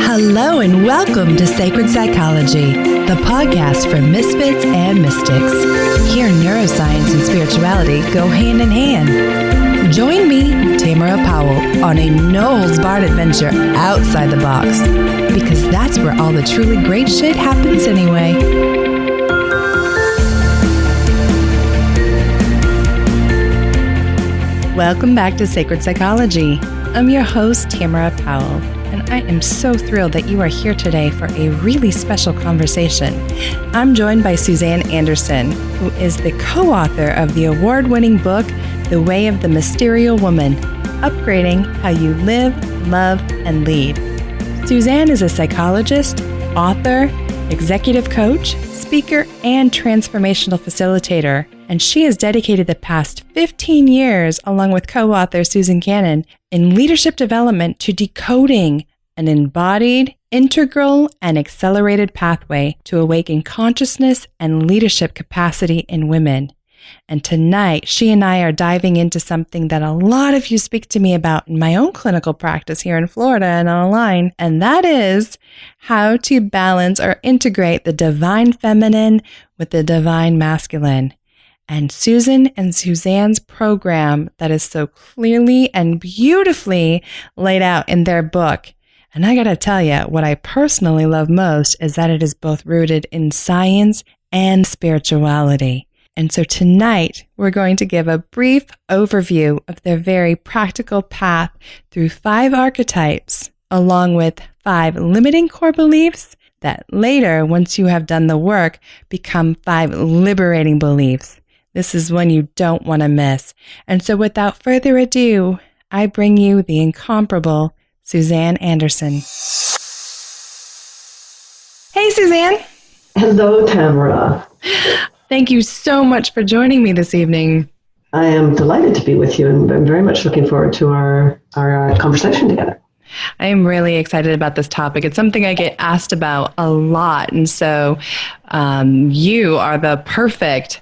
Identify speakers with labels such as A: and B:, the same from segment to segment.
A: Hello and welcome to Sacred Psychology, the podcast for misfits and mystics. Here, neuroscience and spirituality go hand in hand. Join me, Tamara Powell, on a no-holds-barred adventure outside the box, because that's where all the truly great shit happens anyway. Welcome back to Sacred Psychology. I'm your host, Tamara Powell, and I am so thrilled that you are here today for a really special conversation. I'm joined by Suzanne Anderson, who is the co-author of the award-winning book, The Way of the Mysterial Woman, Upgrading How You Live, Love, and Lead. Suzanne is a psychologist, author, executive coach, speaker, and transformational facilitator, and she has dedicated the past 15 years, along with co-author Susan Cannon, in leadership development to decoding an embodied, integral, and accelerated pathway to awaken consciousness and leadership capacity in women. And tonight, she and I are diving into something that a lot of you speak to me about in my own clinical practice here in Florida and online, and that is how to balance or integrate the divine feminine with the divine masculine. And Susan and Suzanne's program that is so clearly and beautifully laid out in their book. And I gotta tell you, what I personally love most is that it is both rooted in science and spirituality. And so tonight, we're going to give a brief overview of their very practical path through 5 archetypes, along with 5 limiting core beliefs that later, once you have done the work, become 5 liberating beliefs. This is one you don't want to miss. And so without further ado, I bring you the incomparable Suzanne Anderson. Hey, Suzanne.
B: Hello, Tamara.
A: Thank you so much for joining me this evening.
B: I am delighted to be with you, and I'm very much looking forward to our conversation together.
A: I am really excited about this topic. It's something I get asked about a lot. And so you are the perfect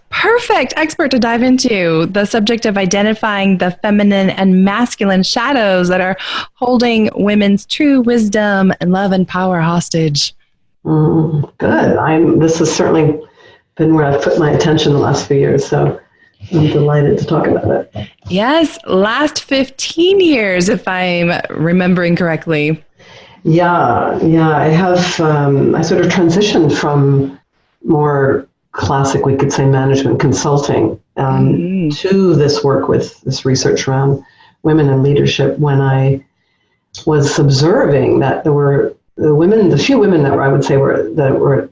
A: expert to dive into the subject of identifying the feminine and masculine shadows that are holding women's true wisdom and love and power hostage.
B: Good. This has certainly been where I've put my attention the last few years, so I'm delighted to talk about it.
A: Yes, last 15 years, if I'm remembering correctly.
B: Yeah, I have, I sort of transitioned from more classic, we could say, management consulting to this work with this research around women in leadership when I was observing that there were the few women that I would say were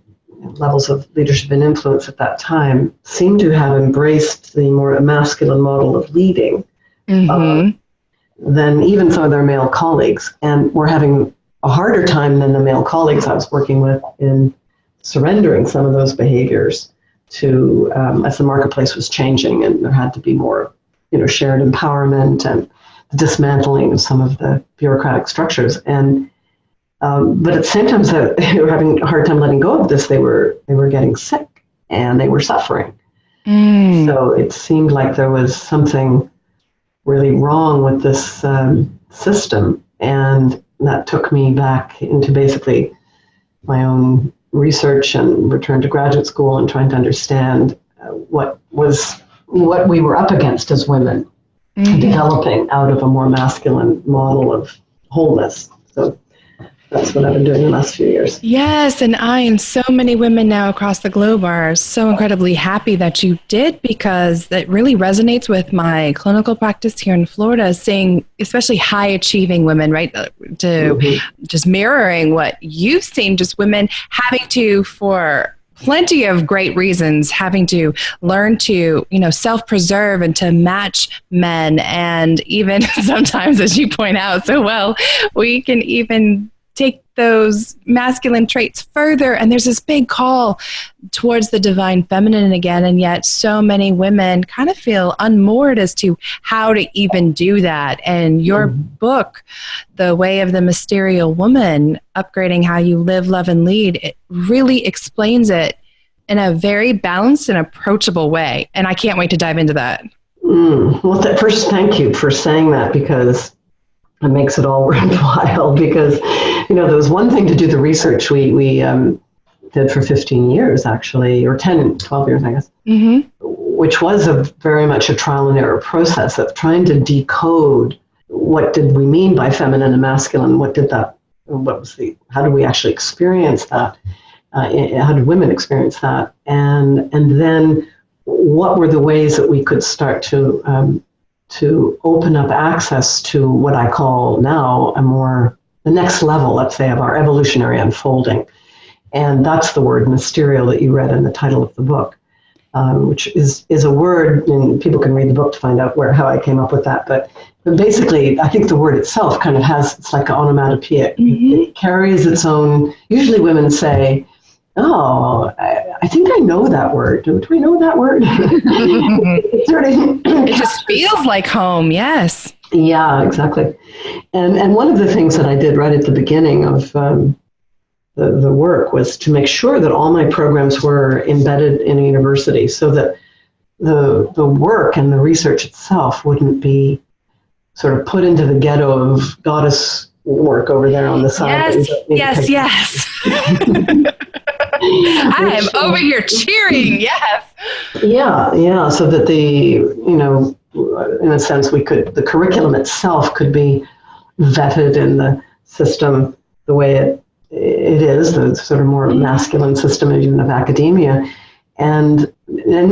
B: levels of leadership and influence at that time seemed to have embraced the more masculine model of leading than even some of their male colleagues, and were having a harder time than the male colleagues I was working with in surrendering some of those behaviors to as the marketplace was changing, and there had to be more shared empowerment and the dismantling of some of the bureaucratic structures. And but at the same time that they were having a hard time letting go of this, they were getting sick and they were suffering. So it seemed like there was something really wrong with this system, and that took me back into basically my own research and return to graduate school and trying to understand what we were up against as women, developing out of a more masculine model of wholeness. So that's what I've been doing the last few years.
A: Yes, and I and so many women now across the globe are so incredibly happy that you did, because that really resonates with my clinical practice here in Florida, seeing especially high-achieving women, right, to just mirroring what you've seen, just women having to, for plenty of great reasons, having to learn to, self-preserve and to match men. And even sometimes, as you point out so well, we can even take those masculine traits further, and there's this big call towards the divine feminine again, and yet so many women kind of feel unmoored as to how to even do that. And your book, The Way of the Mysterial Woman, Upgrading How You Live, Love, and Lead, it really explains it in a very balanced and approachable way, and I can't wait to dive into that.
B: Well, first, thank you for saying that, because it makes it all worthwhile because, there was one thing to do the research we did for 15 years, actually, or 10, 12 years, I guess, which was very much a trial and error process of trying to decode what did we mean by feminine and masculine, how did we actually experience that? How did women experience that? And then what were the ways that we could start to open up access to what I call now the next level, let's say, of our evolutionary unfolding. And that's the word mysterial that you read in the title of the book, which is a word, and people can read the book to find out how I came up with that. But basically, I think the word itself kind of it's like an onomatopoeia. It carries its own, usually women say, oh, I think I know that word. Do we know that word?
A: It just feels like home, yes.
B: Yeah, exactly. And one of the things that I did right at the beginning of the work was to make sure that all my programs were embedded in a university so that the work and the research itself wouldn't be sort of put into the ghetto of goddess work over there on the side.
A: Yes. I am over here cheering, yes.
B: Yeah, so that in a sense, the curriculum itself could be vetted in the system the way it is, the sort of more masculine system even of academia. And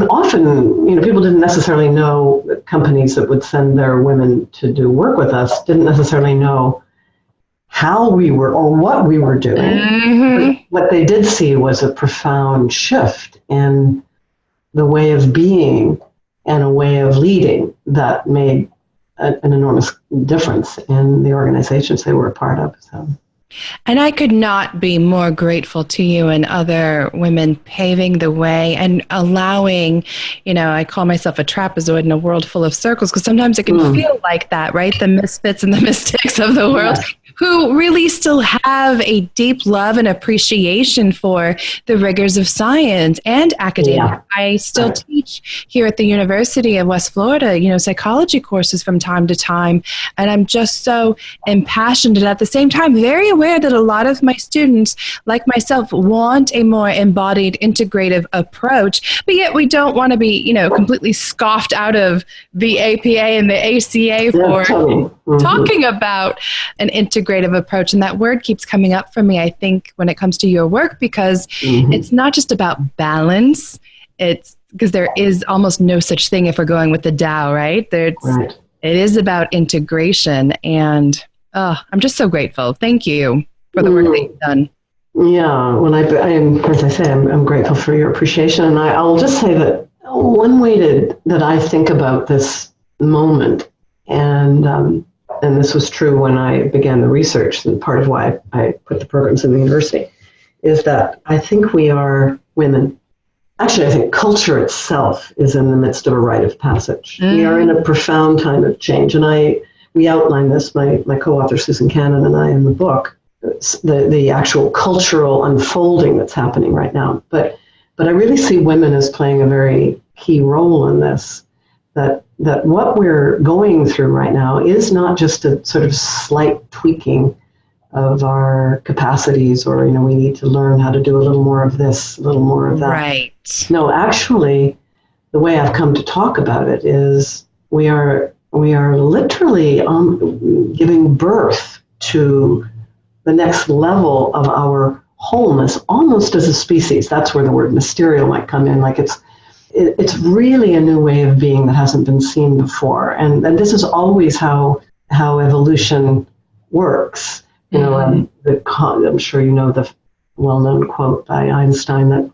B: often, people didn't necessarily know that companies that would send their women to do work with us didn't necessarily know how we were or what we were doing. What they did see was a profound shift in the way of being and a way of leading that made an enormous difference in the organizations they were a part of. So.
A: And I could not be more grateful to you and other women paving the way and allowing, I call myself a trapezoid in a world full of circles, because sometimes it can feel like that, right? The misfits and the mystics of the world. Yeah. Who really still have a deep love and appreciation for the rigors of science and academia. Yeah. I still teach here at the University of West Florida, psychology courses from time to time. And I'm just so impassioned and at the same time very aware that a lot of my students, like myself, want a more embodied, integrative approach. But yet we don't want to be, completely scoffed out of the APA and the ACA for talking about an integrative approach. And that word keeps coming up for me, I think, when it comes to your work, because it's not just about balance. It's because there is almost no such thing if we're going with the Tao, right? It is about integration. And I'm just so grateful. Thank you for the work that you've done.
B: Yeah, well, as I say, I'm grateful for your appreciation. And I'll just say that one way that I think about this moment, and this was true when I began the research, and part of why I put the programs in the university, is that I think we are women. Actually, I think culture itself is in the midst of a rite of passage. We are in a profound time of change. And we outline this, my co-author Susan Cannon and I in the book, the actual cultural unfolding that's happening right now. But I really see women as playing a very key role in this. That what we're going through right now is not just a sort of slight tweaking of our capacities, or, we need to learn how to do a little more of this, a little more of that.
A: Right.
B: No, actually, the way I've come to talk about it is we are literally giving birth to the next level of our wholeness, almost as a species. That's where the word mysterial might come in, like it's really a new way of being that hasn't been seen before. And this is always how evolution works. I'm sure you know the well-known quote by Einstein that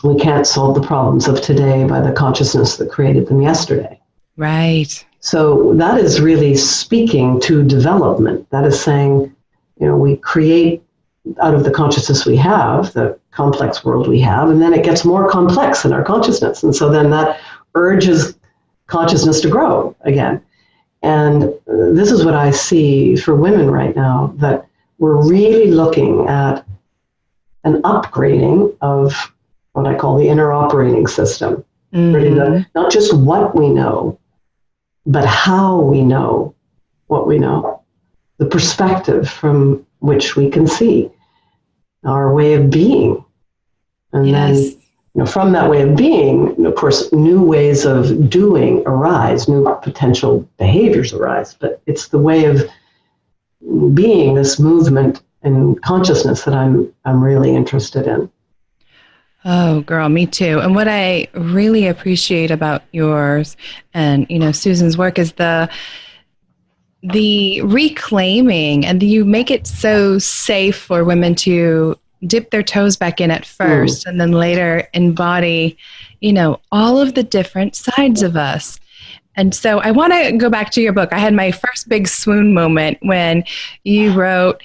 B: we can't solve the problems of today by the consciousness that created them yesterday.
A: Right.
B: So that is really speaking to development. That is saying, we create out of the consciousness we have, the complex world we have, and then it gets more complex in our consciousness. And so then that urges consciousness to grow again. And this is what I see for women right now, that we're really looking at an upgrading of what I call the inner operating system. Really not just what we know, but how we know what we know. the perspective from which we can see our way of being. And then, from that way of being, of course, new ways of doing arise, new potential behaviors arise. But it's the way of being, this movement and consciousness, that I'm really interested in.
A: Oh, girl, me too. And what I really appreciate about yours and, Susan's work is the reclaiming, and you make it so safe for women to dip their toes back in at first and then later embody, all of the different sides of us. And so I want to go back to your book. I had my first big swoon moment when you wrote,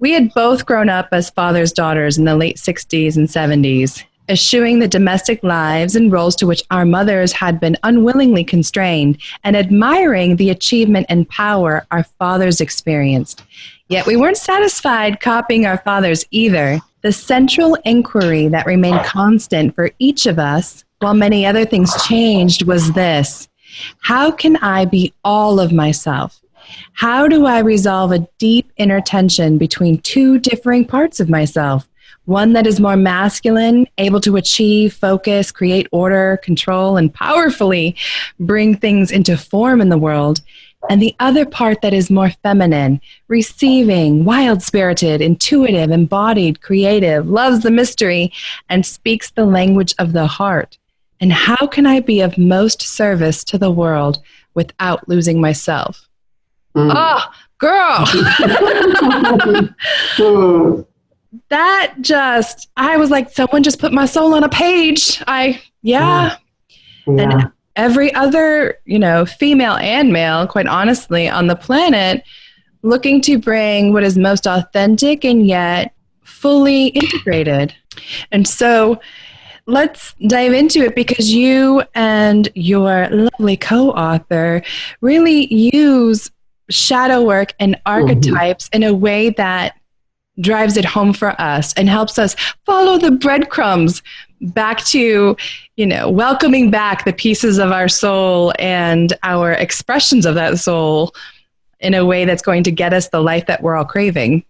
A: we had both grown up as father's daughters in the late 60s and 70s, eschewing the domestic lives and roles to which our mothers had been unwillingly constrained, and admiring the achievement and power our fathers experienced. Yet we weren't satisfied copying our fathers either. The central inquiry that remained constant for each of us, while many other things changed, was this: how can I be all of myself? How do I resolve a deep inner tension between two differing parts of myself? One that is more masculine, able to achieve, focus, create order, control, and powerfully bring things into form in the world. And the other part that is more feminine, receiving, wild-spirited, intuitive, embodied, creative, loves the mystery, and speaks the language of the heart. And how can I be of most service to the world without losing myself? Oh, girl! I was like, someone just put my soul on a page. And every other, female and male, quite honestly, on the planet, looking to bring what is most authentic and yet fully integrated. And so let's dive into it, because you and your lovely co-author really use shadow work and archetypes in a way that drives it home for us and helps us follow the breadcrumbs back to, welcoming back the pieces of our soul and our expressions of that soul in a way that's going to get us the life that we're all craving.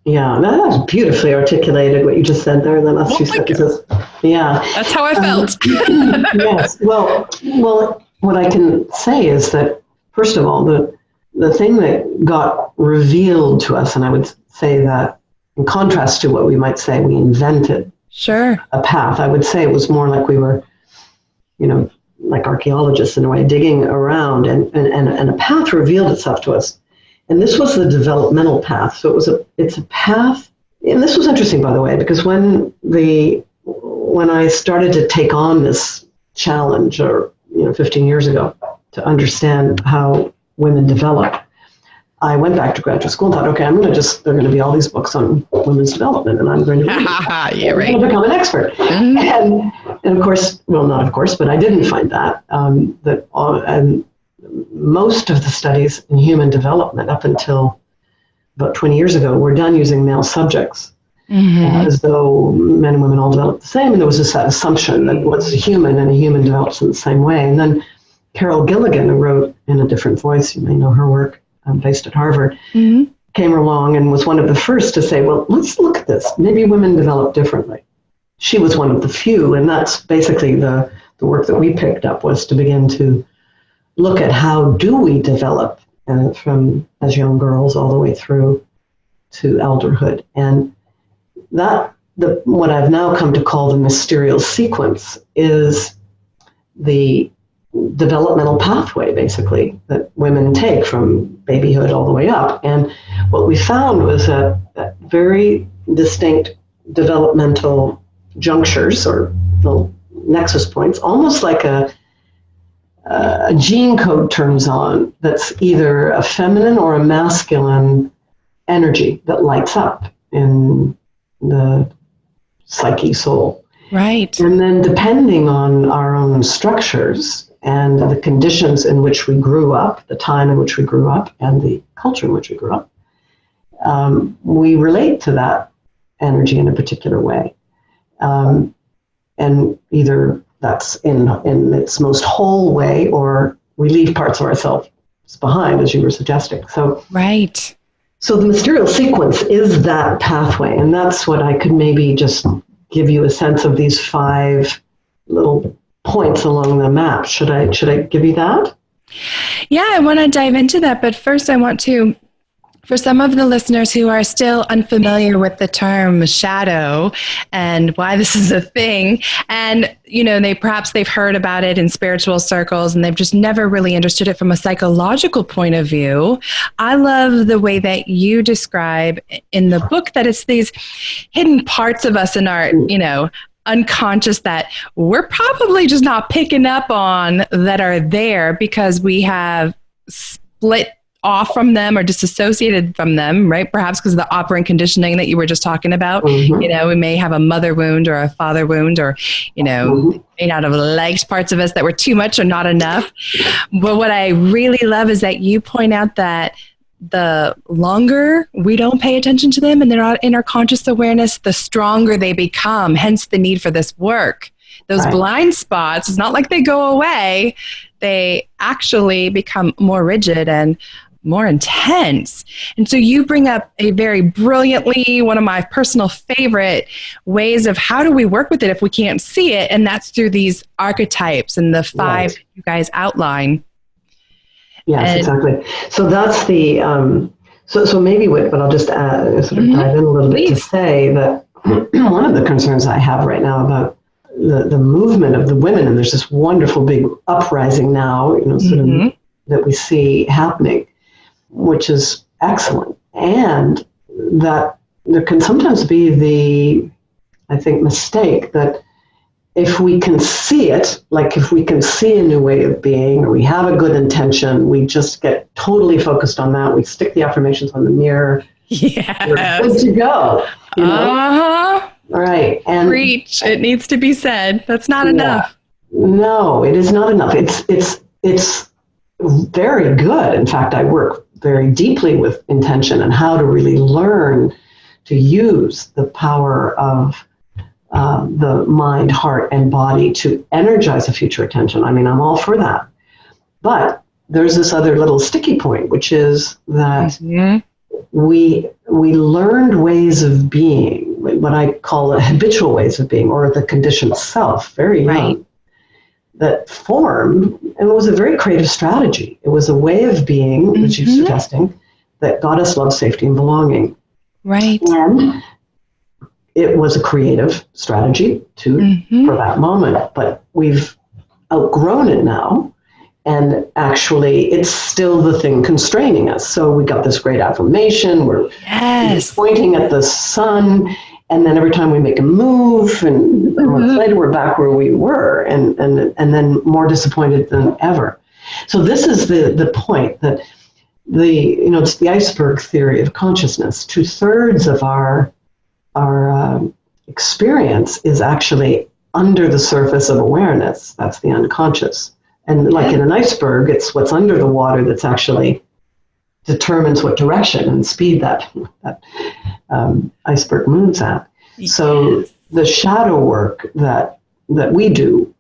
B: Yeah, that was beautifully articulated, what you just said there in the last few sentences. Yeah.
A: That's how I felt.
B: Yes. Well, what I can say is that, first of all, the thing that got revealed to us, and I would say that in contrast to what we might say we invented a path, I would say it was more like we were, like archaeologists in a way, digging around, and a path revealed itself to us. And this was the developmental path. So it's a path, and this was interesting, by the way, because when I started to take on this challenge, 15 years ago, to understand how women develop, I went back to graduate school and thought, okay, there are going to be all these books on women's development, and I'm going to to become an expert. And of course, well, not of course, but I didn't find that, and most of the studies in human development up until about 20 years ago were done using male subjects, as though men and women all develop the same. And there was this assumption that what's a human and a human develops in the same way. And then Carol Gilligan, who wrote In a Different Voice, you may know her work, based at Harvard, came along and was one of the first to say, well, let's look at this. Maybe women develop differently. She was one of the few, and that's basically the work that we picked up, was to begin to look at how do we develop from as young girls all the way through to elderhood. And what I've now come to call the mysterial sequence is the developmental pathway, basically, that women take from babyhood all the way up. And what we found was that very distinct developmental junctures, or the nexus points, almost like a gene code turns on that's either a feminine or a masculine energy that lights up in the psyche soul.
A: Right.
B: And then depending on our own structures and the conditions in which we grew up, the time in which we grew up, and the culture in which we grew up, we relate to that energy in a particular way. And either that's in its most whole way, or we leave parts of ourselves behind, as you were suggesting. So
A: right.
B: So the mysterial sequence is that pathway, and that's what I could maybe just give you a sense of these 5 little points along the map. Should I give you that?
A: Yeah, I want to dive into that, but first I want to, for some of the listeners who are still unfamiliar with the term shadow and why this is a thing, and they've heard about it in spiritual circles and they've just never really understood it from a psychological point of view. I love the way that you describe in the book that it's these hidden parts of us in our, unconscious that we're probably just not picking up on that are there because we have split off from them or disassociated from them, right? Perhaps because of the operant conditioning that you were just talking about.
B: Mm-hmm.
A: We may have a mother wound or a father wound, or,
B: Mm-hmm.
A: may not have liked parts of us that were too much or not enough. But what I really love is that you point out that the longer we don't pay attention to them and they're not in our conscious awareness, the stronger they become, hence the need for this work. Those blind spots, it's not like they go away. They actually become more rigid and more intense. And so you bring up a very brilliantly, one of my personal favorite ways of how do we work with it if we can't see it, and that's through these archetypes and the 5 you guys outline.
B: Yes, exactly. So that's the, so maybe but I'll just sort of dive in a little bit to say that one of the concerns I have right now about the movement of the women, and there's this wonderful big uprising now, sort of that we see happening, which is excellent. And that there can sometimes be the, I think, mistake that if we can see it, like if we can see a new way of being, or we have a good intention, we just get totally focused on that. We stick the affirmations on the mirror.
A: Yes.
B: We're good to go. All right. And
A: preach. It needs to be said. That's not enough.
B: No, it is not enough. It's very good. In fact, I work very deeply with intention and how to really learn to use the power of the mind, heart, and body to energize a future attention. I mean, I'm all for that. But there's this other little sticky point, which is that we learned ways of being, what I call habitual ways of being, or the conditioned self, very young, that formed, and it was a very creative strategy. It was a way of being, which you're suggesting, that got us love, safety, and belonging.
A: Right.
B: And it was a creative strategy for that moment, but we've outgrown it now, and actually it's still the thing constraining us. So we got this great affirmation, we're pointing at the sun, and then every time we make a move, and months later we're back where we were, and then more disappointed than ever. So this is the point that it's the iceberg theory of consciousness. 2/3 of our experience is actually under the surface of awareness. That's the unconscious. And like in an iceberg, it's what's under the water that's actually determines what direction and speed that iceberg moves at. Yes. So the shadow work that we do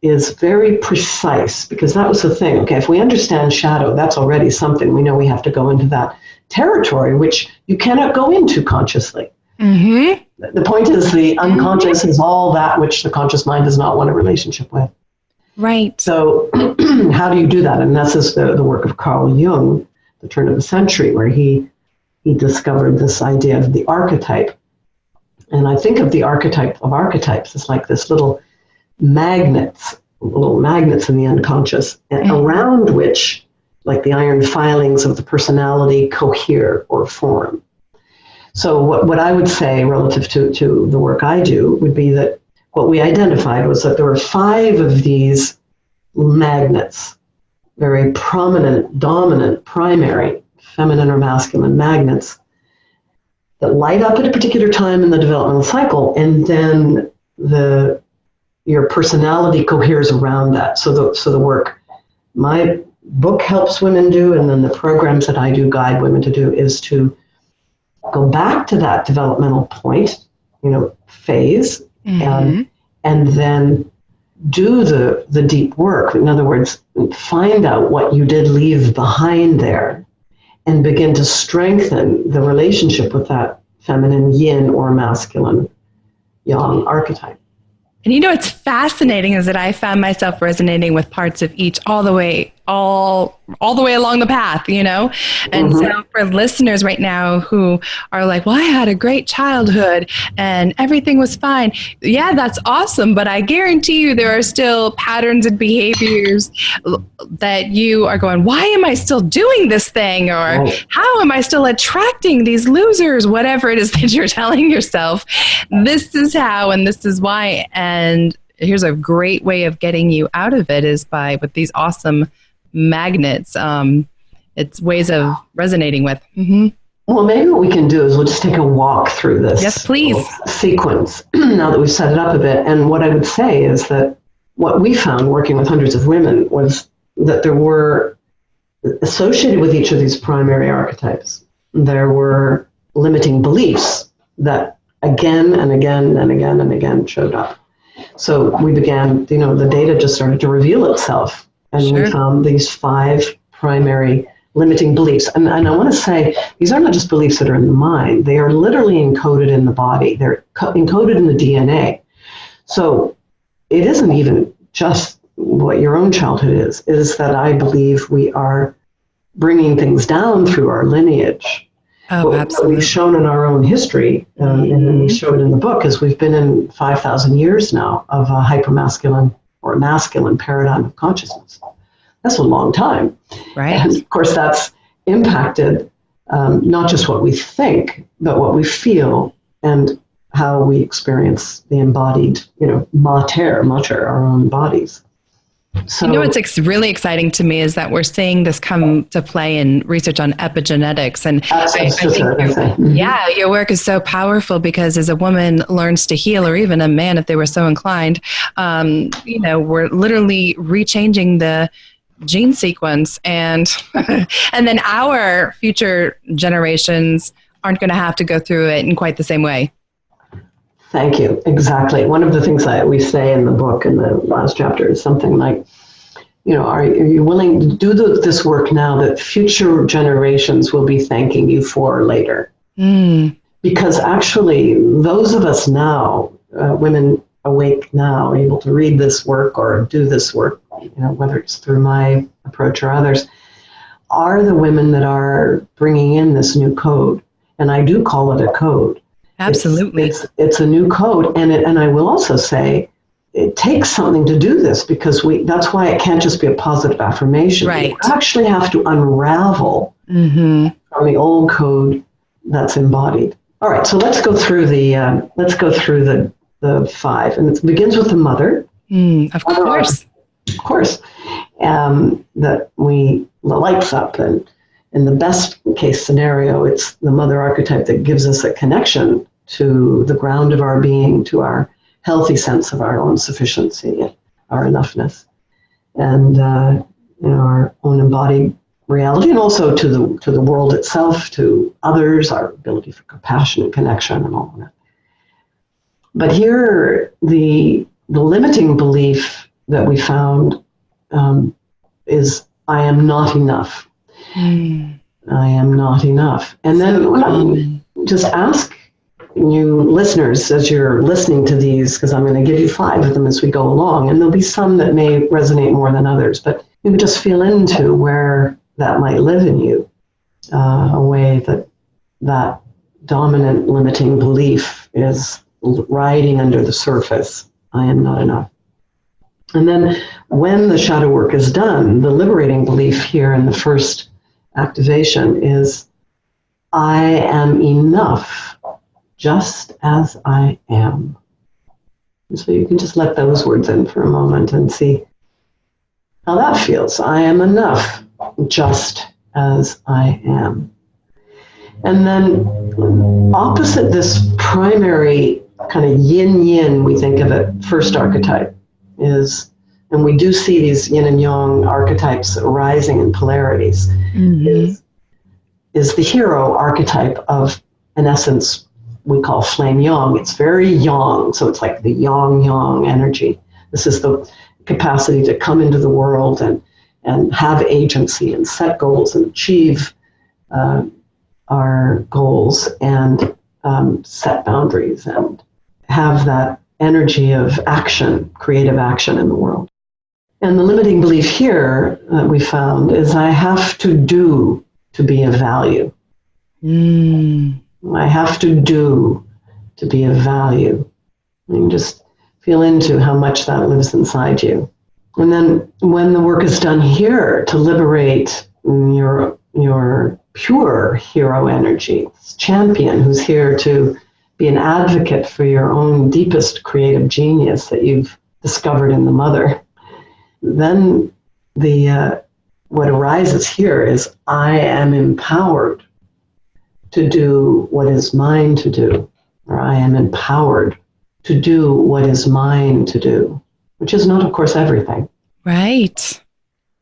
B: is very precise, because that was the thing. Okay, if we understand shadow, that's already something. We know we have to go into that territory, which you cannot go into consciously. The point is the unconscious is all that which the conscious mind does not want a relationship with.
A: Right.
B: So how do you do that? And this is the work of Carl Jung, the turn of the century, where he discovered this idea of the archetype. And I think of the archetype of archetypes as like this little magnets in the unconscious, and around which, like the iron filings of the personality, cohere or form. So what I would say relative to the work I do would be that what we identified was that there were 5 of these magnets, very prominent, dominant, primary, feminine or masculine magnets, that light up at a particular time in the developmental cycle, and then your personality coheres around that. So the work my book helps women do, and then the programs that I do guide women to do, is to go back to that developmental point, phase, and then do the deep work. In other words, find out what you did leave behind there, and begin to strengthen the relationship with that feminine yin or masculine yang archetype.
A: And it's fascinating is that I found myself resonating with parts of each all the way along the path, And so for listeners right now who are like, well, I had a great childhood and everything was fine. Yeah, that's awesome. But I guarantee you there are still patterns and behaviors that you are going, why am I still doing this thing? Or how am I still attracting these losers? Whatever it is that you're telling yourself, this is how and this is why. And here's a great way of getting you out of it is with these awesome magnets. It's ways of resonating with. Mm-hmm.
B: Well, maybe what we can do is we'll just take a walk through this.
A: Yes, please.
B: Sequence now that we've set it up a bit. And what I would say is that what we found working with hundreds of women was that there were, associated with each of these primary archetypes, there were limiting beliefs that again and again and again and again showed up. So we began, the data just started to reveal itself. And we found these 5 primary limiting beliefs. And I want to say, these are not just beliefs that are in the mind. They are literally encoded in the body. They're encoded in the DNA. So it isn't even just what your own childhood is that I believe we are bringing things down through our lineage.
A: Oh, absolutely.
B: What we've shown in our own history, and we show it in the book, is we've been in 5,000 years now of a hypermasculine or masculine paradigm of consciousness. That's a long time.
A: Right.
B: And of course, that's impacted not just what we think, but what we feel and how we experience the embodied, mater, our own bodies. So,
A: what's really exciting to me is that we're seeing this come to play in research on epigenetics. And I think your work is so powerful because as a woman learns to heal, or even a man, if they were so inclined, we're literally rechanging the gene sequence and then our future generations aren't going to have to go through it in quite the same way.
B: Thank you. Exactly. One of the things that we say in the book in the last chapter is something like, are you willing to do this work now that future generations will be thanking you for later? Because actually, those of us now, women awake now, able to read this work or do this work, whether it's through my approach or others, are the women that are bringing in this new code. And I do call it a code.
A: Absolutely.
B: It's a new code. And I will also say it takes something to do this because that's why it can't just be a positive affirmation.
A: Right.
B: You actually have to unravel from the old code that's embodied. All right. So let's go through the 5. And it begins with the mother.
A: Of course.
B: Of course. That the lights up, and in the best case scenario, it's the mother archetype that gives us a connection to the ground of our being, to our healthy sense of our own sufficiency, our enoughness, and our own embodied reality, and also to the world itself, to others, our ability for compassion and connection, and all of that. But here, the limiting belief that we found is, I am not enough. I am not enough. And then just ask you listeners as you're listening to these, because I'm going to give you 5 of them as we go along, and there'll be some that may resonate more than others, but you can just feel into where that might live in you, a way that dominant limiting belief is riding under the surface. I am not enough. And then when the shadow work is done, the liberating belief here in the first activation is, I am enough just as I am. And so you can just let those words in for a moment and see how that feels. I am enough just as I am. And then opposite this primary kind of yin-yin, we think of it, first archetype is, and we do see these yin and yang archetypes arising in polarities, is the hero archetype of, in essence, we call flame yang. It's very yang, so it's like the yang energy. This is the capacity to come into the world and have agency and set goals and achieve our goals and set boundaries and have that energy of action, creative action in the world. And the limiting belief here that we found is I have to do to be of value. I have to do to be of value. You can just feel into how much that lives inside you. And then when the work is done here to liberate your pure hero energy, this champion who's here to be an advocate for your own deepest creative genius that you've discovered in the mother, then what arises here is I am empowered to do what is mine to do, or I am empowered to do what is mine to do, which is not, of course, everything.
A: Right.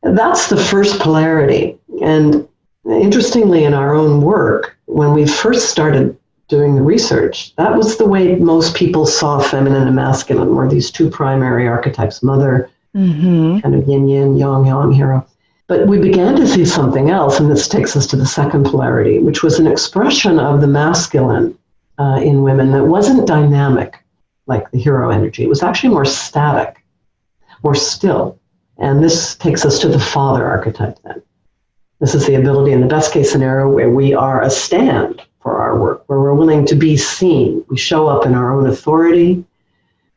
B: That's the first polarity. And interestingly, in our own work, when we first started doing the research, that was the way most people saw feminine and masculine, were these two primary archetypes, mother, kind of yin-yin, yang-yang hero. But we began to see something else, and this takes us to the second polarity, which was an expression of the masculine in women that wasn't dynamic like the hero energy. It was actually more static, more still. And this takes us to the father archetype then. This is the ability in the best case scenario where we are a stand for our work, where we're willing to be seen. We show up in our own authority.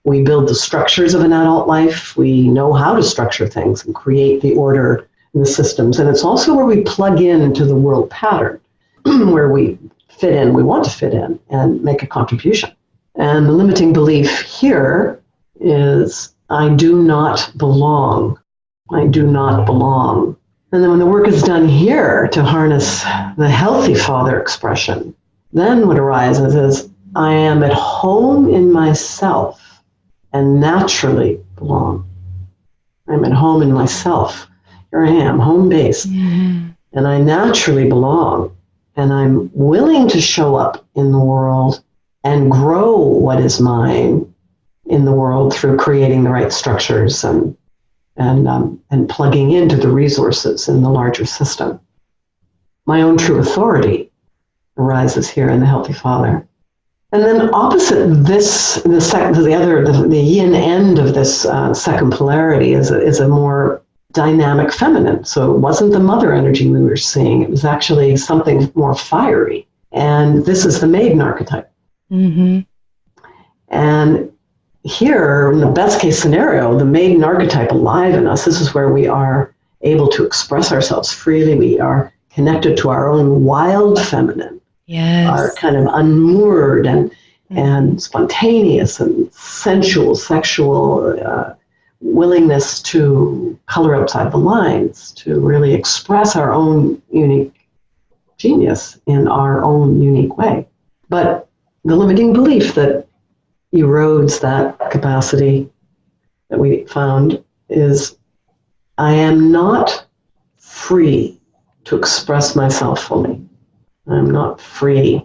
B: We build the structures of an adult life. We know how to structure things and create the order and the systems. And it's also where we plug into the world pattern, where we fit in, we want to fit in and make a contribution. And the limiting belief here is I do not belong. I do not belong. And then when the work is done here to harness the healthy father expression, then what arises is I am at home in myself and naturally belong. I'm at home in myself. Here I am, home base. And I naturally belong. And I'm willing to show up in the world and grow what is mine in the world through creating the right structures and plugging into the resources in the larger system. My own true authority arises here in the healthy father. And then opposite this, the yin end of this second polarity is a more dynamic feminine. So it wasn't the mother energy we were seeing. It was actually something more fiery. And this is the maiden archetype. And here, in the best case scenario, the maiden archetype alive in us, this is where we are able to express ourselves freely. We are connected to our own wild feminine.
A: Yes.
B: Are kind of unmoored and spontaneous and sensual, sexual willingness to color outside the lines, to really express our own unique genius in our own unique way. But the limiting belief that erodes that capacity that we found is I am not free to express myself fully. I'm not free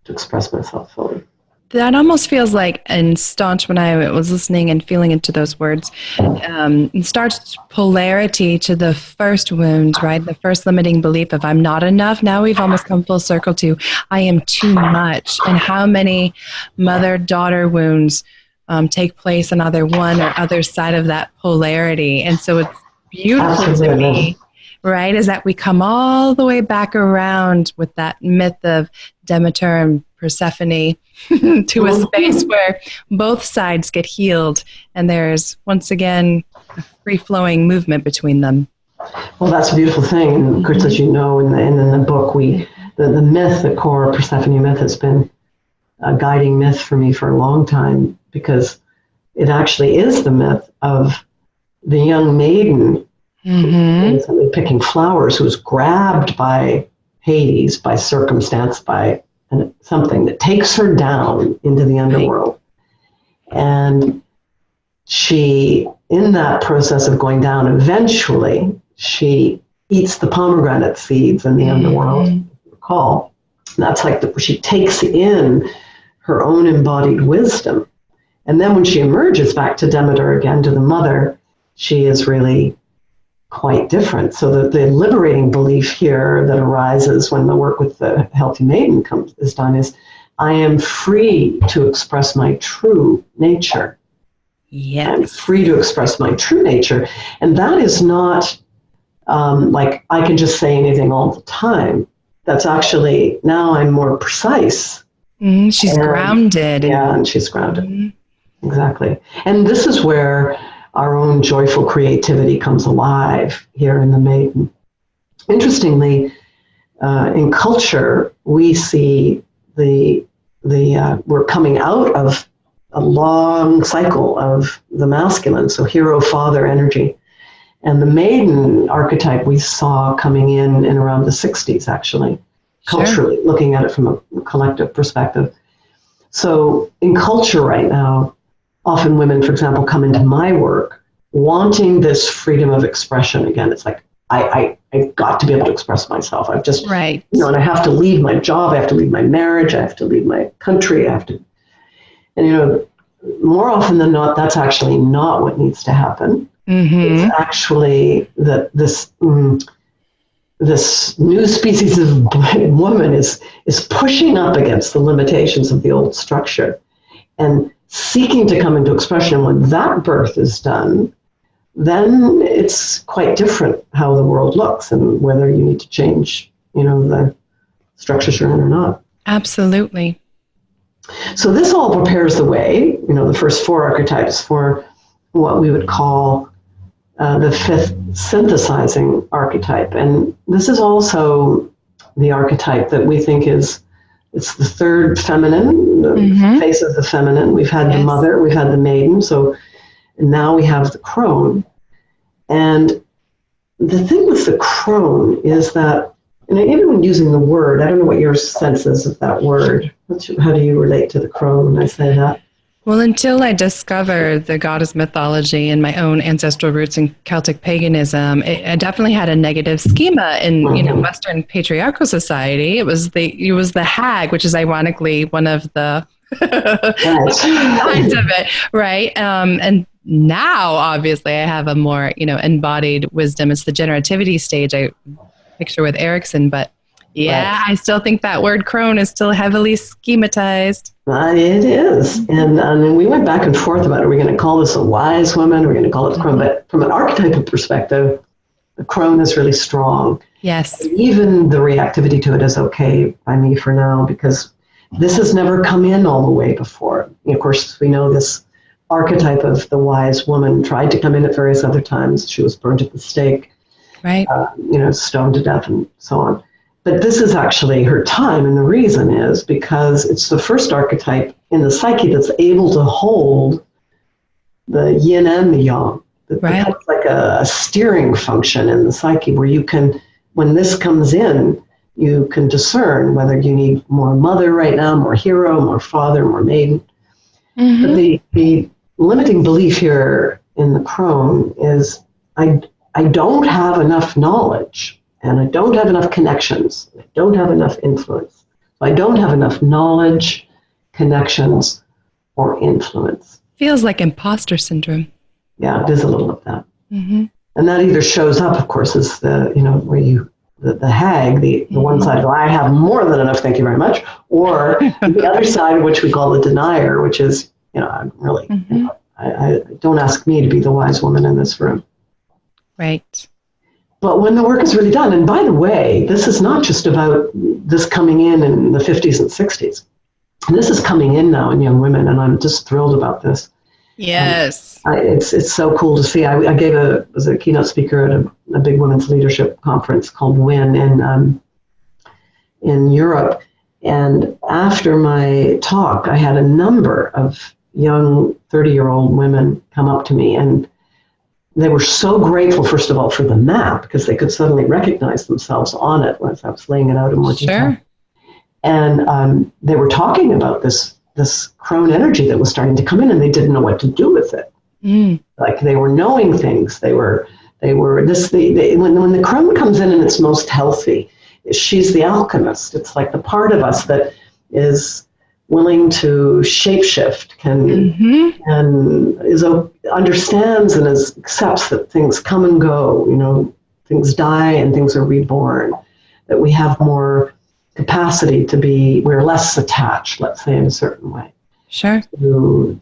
B: to express myself fully.
A: That almost feels like, and Staunch, when I was listening and feeling into those words, in starts polarity to the first wound, right? The first limiting belief of I'm not enough. Now we've almost come full circle to I am too much. And how many mother-daughter wounds take place on either one or other side of that polarity. And so it's beautiful to me, right, is that we come all the way back around with that myth of Demeter and Persephone to a space where both sides get healed and there's, once again, a free-flowing movement between them.
B: Well, that's a beautiful thing. And of course, as you know, in the book, the myth, the core Persephone myth has been a guiding myth for me for a long time because it actually is the myth of the young maiden innocently picking flowers who was grabbed by Hades, by circumstance, by something that takes her down into the underworld. And she, in that process of going down, eventually she eats the pomegranate seeds in the underworld, if you recall. And that's like she takes in her own embodied wisdom. And then when she emerges back to Demeter again, to the mother, she is really quite different. So the liberating belief here that arises when the work with the healthy maiden is done is, I am free to express my true nature.
A: Yes.
B: I'm free to express my true nature. And that is not like I can just say anything all the time. That's actually, now I'm more precise.
A: She's grounded.
B: Yeah, and she's grounded. Exactly. And this is where our own joyful creativity comes alive here in the maiden. Interestingly, in culture, we see we're coming out of a long cycle of the masculine, so hero father energy. And the maiden archetype we saw coming in around the 60s, actually, culturally, looking at it from a collective perspective. So in culture right now, often women, for example, come into my work wanting this freedom of expression again. It's like, I've got to be able to express myself. I've just,
A: right.
B: And I have to leave my job. I have to leave my marriage. I have to leave my country. And, more often than not, that's actually not what needs to happen. It's actually that this new species of woman is pushing up against the limitations of the old structure and seeking to come into expression. And when that birth is done, then it's quite different how the world looks and whether you need to change, the structures you're in or not.
A: Absolutely.
B: So this all prepares the way, the first 4 archetypes for what we would call the 5th synthesizing archetype. And this is also the archetype that we think it's the 3rd feminine, the face of the feminine. We've had the mother, we've had the maiden, so now we have the crone. And the thing with the crone is that, and even when using the word, I don't know what your sense is of that word. How do you relate to the crone when I say that?
A: Well, until I discovered the goddess mythology and my own ancestral roots in Celtic paganism, I definitely had a negative schema in Western patriarchal society. It was the hag, which is ironically one of the sides of it, right? And now, obviously, I have a more embodied wisdom. It's the generativity stage I picture with Erickson, but yeah, right. I still think that word crone is still heavily schematized.
B: It is. And we went back and forth about, are we going to call this a wise woman? Are we going to call it the crone? But from an archetypal perspective, the crone is really strong.
A: Yes.
B: And even the reactivity to it is okay by me for now, because this has never come in all the way before. Of course, we know this archetype of the wise woman tried to come in at various other times. She was burned at the stake,
A: right?
B: Stoned to death and so on. But this is actually her time, and the reason is because it's the first archetype in the psyche that's able to hold the yin and the yang.
A: Right.
B: It's like a steering function in the psyche where you can, when this comes in, you can discern whether you need more mother right now, more hero, more father, more maiden. But the limiting belief here in the crone is I don't have enough knowledge. And I don't have enough connections. I don't have enough influence. I don't have enough knowledge, connections, or influence.
A: Feels like imposter syndrome.
B: Yeah, it is a little of that. And that either shows up, of course, as the hag, the one side of, I have more than enough, thank you very much. Or the other side, which we call the denier, which is, I'm really, I don't ask me to be the wise woman in this room.
A: Right.
B: But when the work is really done, and by the way, this is not just about this coming in the 50s and 60s. This is coming in now in young women, and I'm just thrilled about this.
A: Yes.
B: It's so cool to see. I was a keynote speaker at a big women's leadership conference called WIN in Europe. And after my talk, I had a number of young 30-year-old women come up to me, and they were so grateful, first of all, for the map, because they could suddenly recognize themselves on it once I was laying it out in more detail. And they were talking about this crone energy that was starting to come in, and they didn't know what to do with it. Like they were knowing things. When the crone comes in its most healthy, she's the alchemist. It's like the part of us that is willing to shapeshift, understands and accepts that things come and go, things die and things are reborn, that we have more capacity we're less attached, let's say, in a certain way.
A: Sure.
B: To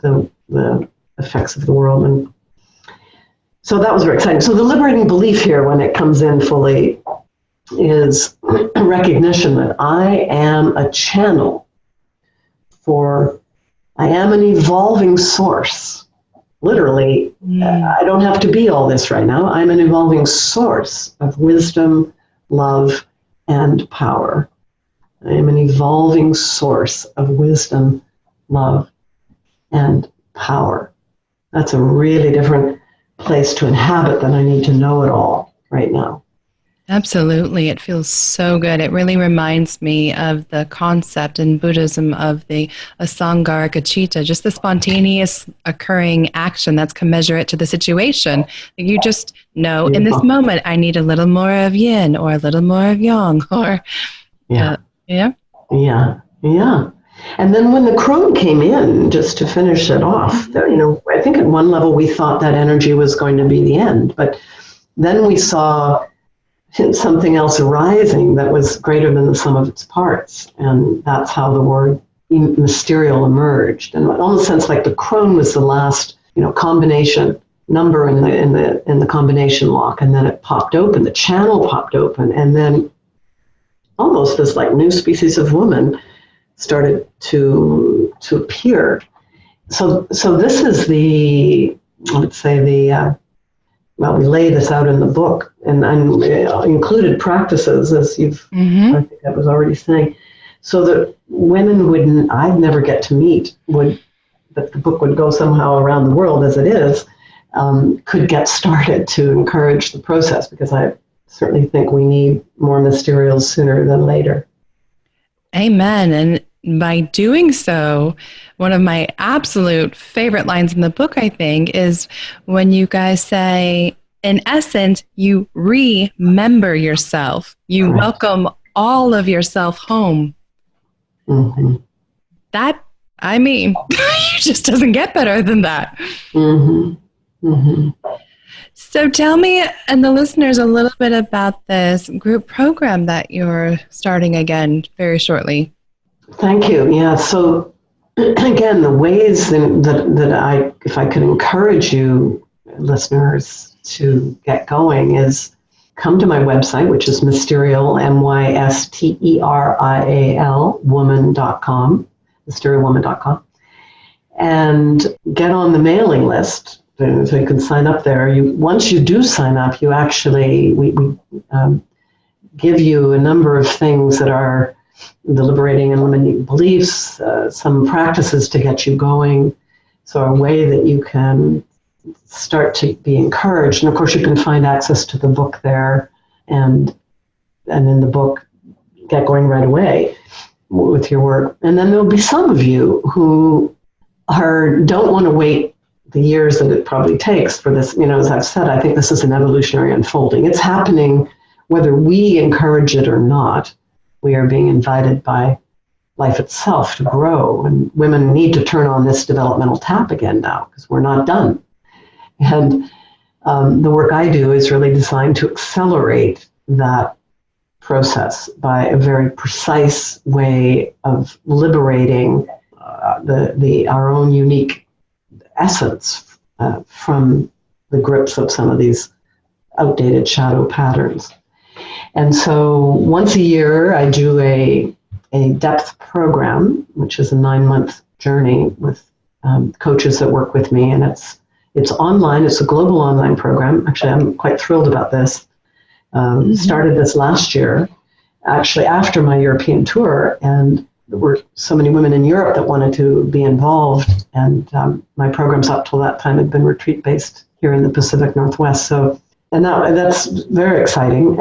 B: the effects of the world. And so that was very exciting. So the liberating belief here, when it comes in fully, is a recognition that I am a channel I am an evolving source. Literally, I don't have to be all this right now. I'm an evolving source of wisdom, love, and power. I am an evolving source of wisdom, love, and power. That's a really different place to inhabit than I need to know it all right now.
A: Absolutely. It feels so good. It really reminds me of the concept in Buddhism of the asangarikacita, just the spontaneous occurring action that's commensurate to the situation. You just know in this moment, I need a little more of yin or a little more of yang or,
B: Yeah. And then when the crone came in, just to finish it off, I think at one level we thought that energy was going to be the end, but then we saw something else arising that was greater than the sum of its parts, and that's how the word mysterial emerged. And in a sense, like the crone was the last, combination number in the combination lock, and then it popped open, the channel popped open, and then almost this like new species of woman started to appear. So this is we lay this out in the book, and included practices, as I think I was already saying, so that women I'd never get to meet, that the book would go somehow around the world as it is, could get started to encourage the process, because I certainly think we need more mysterials sooner than later.
A: Amen. And by doing so, one of my absolute favorite lines in the book, I think, is when you guys say, in essence, you remember yourself. You welcome all of yourself home.
B: Mm-hmm.
A: That, it just doesn't get better than that.
B: Mm-hmm. Mm-hmm.
A: So tell me and the listeners a little bit about this group program that you're starting again very shortly.
B: Thank you. Yeah. So again, the ways that if I could encourage you listeners to get going is come to my website, which is Mysterial, Mysterial, woman.com, mysterialwoman.com, and get on the mailing list. So you can sign up there. Once you do sign up, you actually, we give you a number of things that are the liberating and limiting beliefs, some practices to get you going. So a way that you can start to be encouraged. And of course, you can find access to the book there, and in the book, get going right away with your work. And then there'll be some of you who don't want to wait the years that it probably takes for this. As I've said, I think this is an evolutionary unfolding. It's happening whether we encourage it or not. We are being invited by life itself to grow, and women need to turn on this developmental tap again now, because we're not done. And the work I do is really designed to accelerate that process by a very precise way of liberating our own unique essence from the grips of some of these outdated shadow patterns. And so once a year, I do a depth program, which is a 9-month journey with coaches that work with me. And it's online. It's a global online program. Actually, I'm quite thrilled about this. Started this last year, actually after my European tour. And there were so many women in Europe that wanted to be involved. And my programs up till that time had been retreat-based here in the Pacific Northwest. And that's very exciting.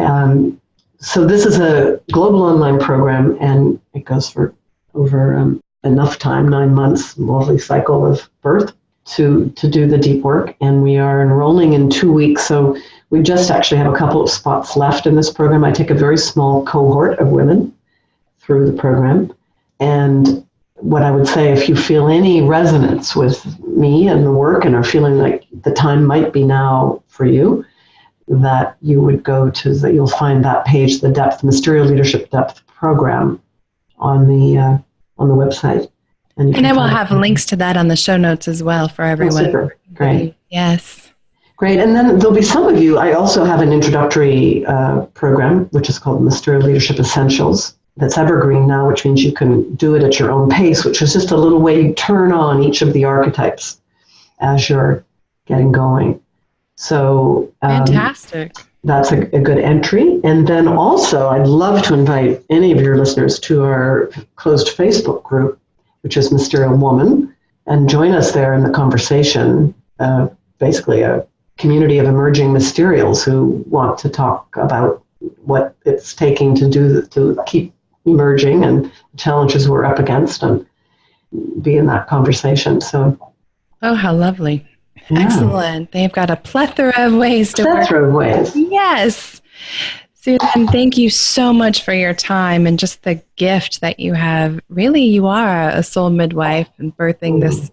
B: So this is a global online program, and it goes for over enough time, 9 months, lovely cycle of birth, to do the deep work. And we are enrolling in 2 weeks. So we just actually have a couple of spots left in this program. I take a very small cohort of women through the program. And what I would say, if you feel any resonance with me and the work and are feeling like the time might be now for you, that you would go to you'll find that page, the Mysterial Leadership Depth Program on the website.
A: And I will have links to that on the show notes as well for everyone.
B: Oh, super. Great.
A: Yes.
B: Great. And then there'll be some of you, I also have an introductory program, which is called Mysterial Leadership Essentials. That's evergreen now, which means you can do it at your own pace, which is just a little way you turn on each of the archetypes as you're getting going. So
A: fantastic.
B: That's a good entry. And then also, I'd love to invite any of your listeners to our closed Facebook group, which is Mysterial Woman, and join us there in the conversation. Basically, a community of emerging mysterials who want to talk about what it's taking to keep emerging and the challenges we're up against, and be in that conversation. So,
A: oh, how lovely. Yeah. Excellent. They've got a plethora of ways to work.
B: Plethora of ways.
A: Yes. Suzanne, thank you so much for your time and just the gift that you have. Really, you are a soul midwife and birthing this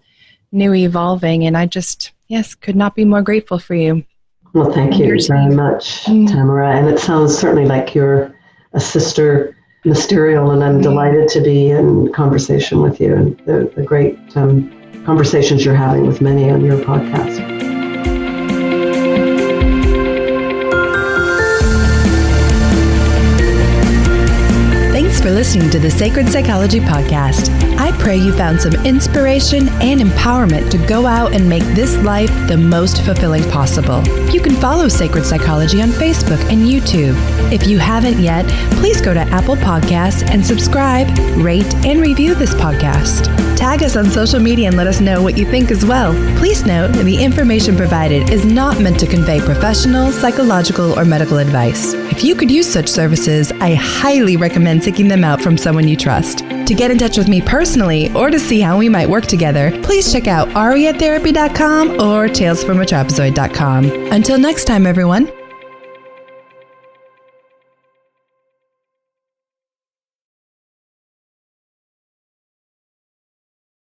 A: new evolving. And I just, could not be more grateful for you.
B: Well, thank you very much, Tamara. And it sounds certainly like you're a sister Mysterial, and I'm delighted to be in conversation with you and the great conversations you're having with many on your podcast.
A: Thanks for listening to the Sacred Psychology Podcast. I pray you found some inspiration and empowerment to go out and make this life the most fulfilling possible. You can follow Sacred Psychology on Facebook and YouTube. If you haven't yet, please go to Apple Podcasts and subscribe, rate, and review this podcast. Tag us on social media and let us know what you think as well. Please note that the information provided is not meant to convey professional, psychological, or medical advice. If you could use such services, I highly recommend seeking them out from someone you trust. To get in touch with me personally or to see how we might work together, please check out ariatherapy.com or talesfromatrapezoid.com. Until next time, everyone.